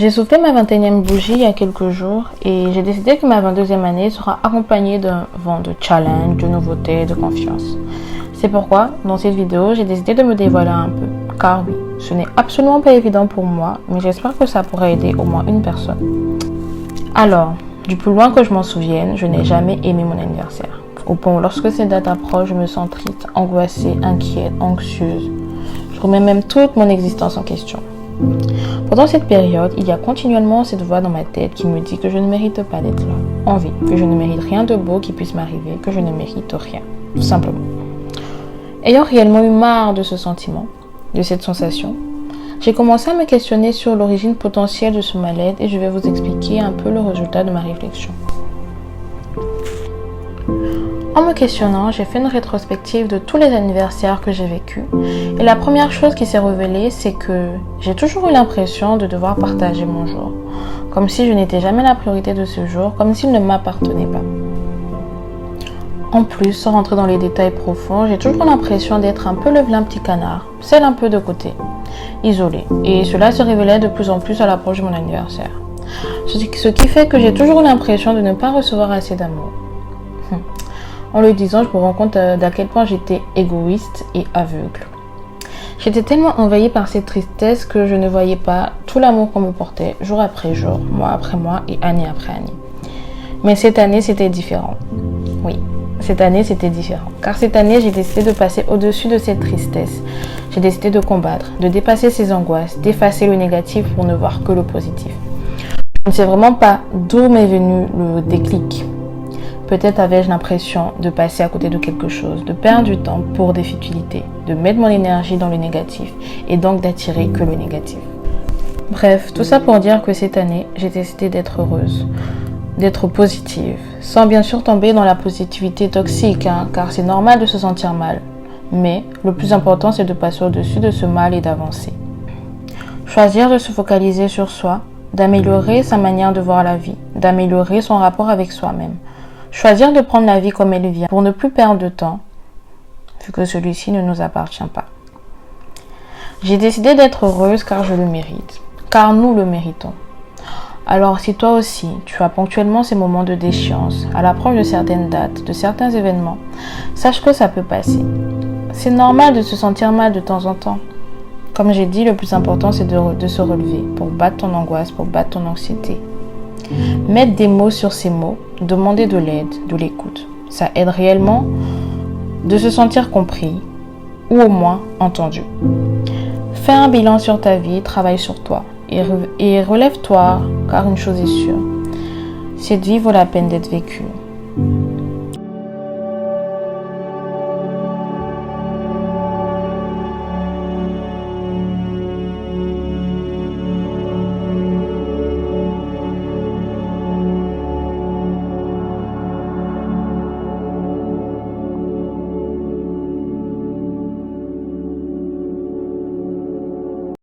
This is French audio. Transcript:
J'ai soufflé ma 21e bougie il y a quelques jours et j'ai décidé que ma 22e année sera accompagnée d'un vent de challenge, de nouveautés, de confiance. C'est pourquoi, dans cette vidéo, j'ai décidé de me dévoiler un peu. Car oui, ce n'est absolument pas évident pour moi, mais j'espère que ça pourrait aider au moins une personne. Alors, du plus loin que je m'en souvienne, je n'ai jamais aimé mon anniversaire. Au point où lorsque cette date approche, je me sens triste, angoissée, inquiète, anxieuse. Je remets même toute mon existence en question. Pendant cette période, il y a continuellement cette voix dans ma tête qui me dit que je ne mérite pas d'être là, en vie, que je ne mérite rien de beau qui puisse m'arriver, que je ne mérite rien, tout simplement. Ayant réellement eu marre de ce sentiment, de cette sensation, j'ai commencé à me questionner sur l'origine potentielle de ce mal-être et je vais vous expliquer un peu le résultat de ma réflexion. En me questionnant, j'ai fait une rétrospective de tous les anniversaires que j'ai vécus et la première chose qui s'est révélée, c'est que j'ai toujours eu l'impression de devoir partager mon jour, comme si je n'étais jamais la priorité de ce jour, comme s'il ne m'appartenait pas. En plus, sans rentrer dans les détails profonds, j'ai toujours l'impression d'être un peu le vilain petit canard, celle un peu de côté, isolée, et cela se révélait de plus en plus à l'approche de mon anniversaire. Ce qui fait que j'ai toujours eu l'impression de ne pas recevoir assez d'amour. En le disant, je me rends compte d'à quel point j'étais égoïste et aveugle. J'étais tellement envahie par cette tristesse que je ne voyais pas tout l'amour qu'on me portait jour après jour, mois après mois et année après année. Mais cette année, c'était différent. Oui, cette année, c'était différent. Car cette année, j'ai décidé de passer au-dessus de cette tristesse. J'ai décidé de combattre, de dépasser ces angoisses, d'effacer le négatif pour ne voir que le positif. Je ne sais vraiment pas d'où m'est venu le déclic. Peut-être avais-je l'impression de passer à côté de quelque chose, de perdre du temps pour des futilités, de mettre mon énergie dans le négatif et donc d'attirer que le négatif. Bref, tout ça pour dire que cette année, j'ai décidé d'être heureuse, d'être positive, sans bien sûr tomber dans la positivité toxique, car c'est normal de se sentir mal. Mais le plus important, c'est de passer au-dessus de ce mal et d'avancer. Choisir de se focaliser sur soi, d'améliorer sa manière de voir la vie, d'améliorer son rapport avec soi-même. Choisir de prendre la vie comme elle vient pour ne plus perdre de temps, vu que celui-ci ne nous appartient pas. J'ai décidé d'être heureuse car je le mérite, car nous le méritons. Alors si toi aussi, tu as ponctuellement ces moments de déchéance, à l'approche de certaines dates, de certains événements, sache que ça peut passer. C'est normal de se sentir mal de temps en temps. Comme j'ai dit, le plus important c'est de se relever pour battre ton angoisse, pour battre ton anxiété. Mettre des mots sur ces mots, demander de l'aide, de l'écoute. Ça aide réellement de se sentir compris ou au moins entendu. Fais un bilan sur ta vie, travaille sur toi et relève-toi car une chose est sûre, cette vie vaut la peine d'être vécue.